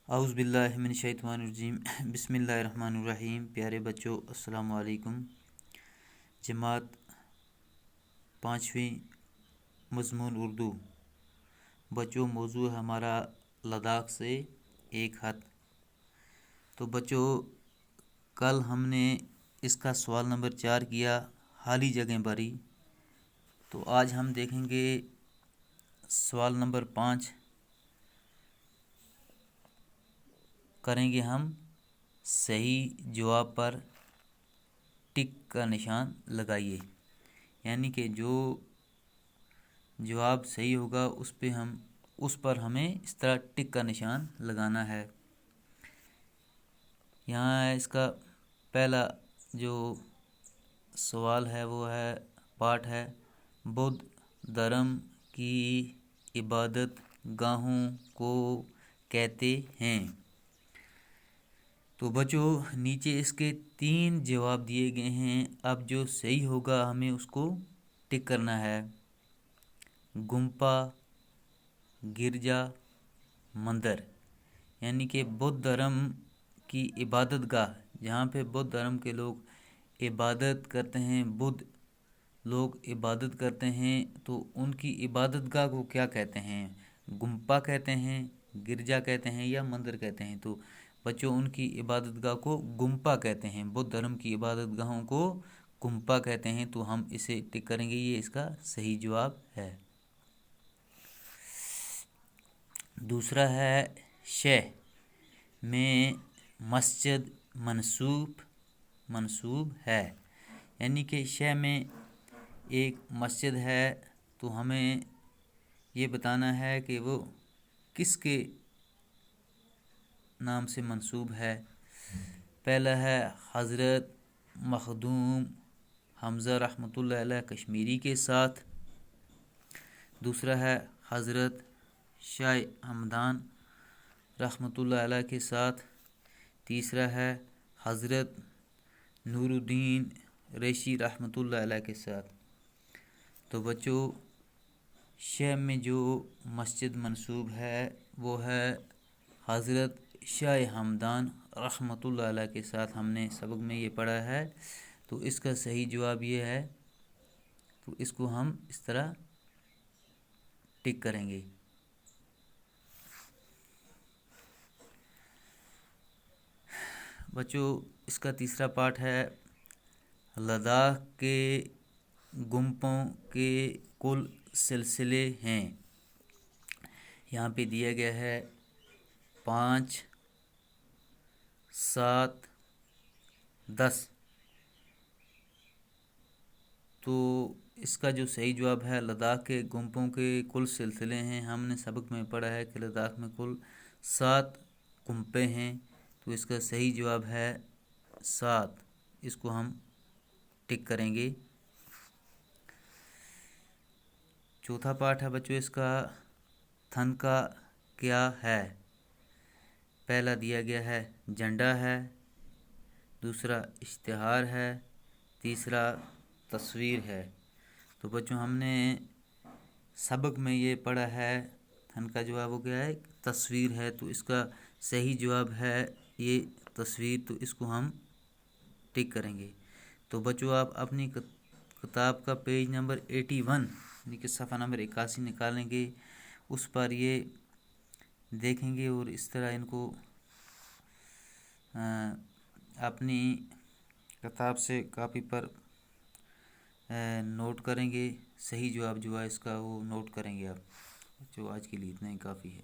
اعوذ باللہ من الشیطان الرجیم بسم اللہ الرحمن الرحیم۔ پیارے بچوں السلام علیکم۔ جماعت پانچویں مضمون اردو۔ بچوں موضوع ہے ہمارا لداخ سے ایک خط۔ تو بچوں کل ہم نے اس کا سوال نمبر 4 کیا، خالی جگہیں بھری۔ تو آج ہم دیکھیں گے سوال نمبر 5 کریں گے ہم صحیح جواب پر ٹک کا نشان لگائیے، یعنی کہ جو جواب صحیح ہوگا اس پر ہمیں اس طرح ٹک کا نشان لگانا ہے۔ یہاں اس کا پہلا جو سوال ہے وہ ہے پارٹ ہے بدھ دھرم کی عبادت گاہوں کو کہتے ہیں۔ تو بچوں نیچے اس کے 3 جواب دیے گئے ہیں، اب جو صحیح ہوگا ہمیں اس کو ٹک کرنا ہے۔ گمپا، گرجا، مندر، یعنی کہ بدھ دھرم کی عبادت گاہ، جہاں پہ بدھ دھرم کے لوگ عبادت کرتے ہیں، بدھ لوگ عبادت کرتے ہیں، تو ان کی عبادت گاہ کو کیا کہتے ہیں؟ گمپا کہتے ہیں، گرجا کہتے ہیں یا مندر کہتے ہیں؟ تو بچوں ان کی عبادت گاہ کو گمپا کہتے ہیں، بدھ دھرم کی عبادت گاہوں کو گمپا کہتے ہیں، تو ہم اسے ٹک کریں گے، یہ اس کا صحیح جواب ہے۔ دوسرا ہے شہ میں مسجد منسوب ہے، یعنی کہ شہ میں ایک مسجد ہے، تو ہمیں یہ بتانا ہے کہ وہ کس کے نام سے منسوب ہے۔ پہلا ہے حضرت مخدوم حمزہ رحمۃ اللہ علیہ کشمیری کے ساتھ، دوسرا ہے حضرت شاہ ہمدان رحمۃ اللہ علیہ کے ساتھ، تیسرا ہے حضرت نور الدین ریشی رحمۃ اللہ علیہ کے ساتھ۔ تو بچوں شہ میں جو مسجد منسوب ہے وہ ہے حضرت شاہ ہمدان رحمۃ اللہ علیہ کے ساتھ، ہم نے سبق میں یہ پڑھا ہے، تو اس کا صحیح جواب یہ ہے، تو اس کو ہم اس طرح ٹک کریں گے۔ بچوں اس کا تیسرا پارٹ ہے لداخ کے گمپوں کے کل سلسلے ہیں، یہاں پہ دیا گیا ہے 5، 7، 10۔ تو اس کا جو صحیح جواب ہے لداخ کے گمپوں کے کل سلسلے ہیں، ہم نے سبق میں پڑھا ہے کہ لداخ میں کل 7 گمپے ہیں، تو اس کا صحیح جواب ہے 7، اس کو ہم ٹک کریں گے۔ چوتھا پارٹ ہے بچوں اس کا تھنکا کیا ہے۔ پہلا دیا گیا ہے جھنڈا ہے، دوسرا اشتہار ہے، تیسرا تصویر ہے۔ تو بچوں ہم نے سبق میں یہ پڑھا ہے تھنکا جواب ہو گیا ہے تصویر ہے، تو اس کا صحیح جواب ہے یہ تصویر، تو اس کو ہم ٹک کریں گے۔ تو بچوں آپ اپنی کتاب کا پیج نمبر 81 یعنی کہ صفحہ نمبر 81 نکالیں گے، اس پر یہ دیکھیں گے اور اس طرح ان کو اپنی کتاب سے کاپی پر نوٹ کریں گے، صحیح جواب جو ہے اس کا وہ نوٹ کریں گے آپ۔ جو آج کے لیے اتنا ہی کافی ہے۔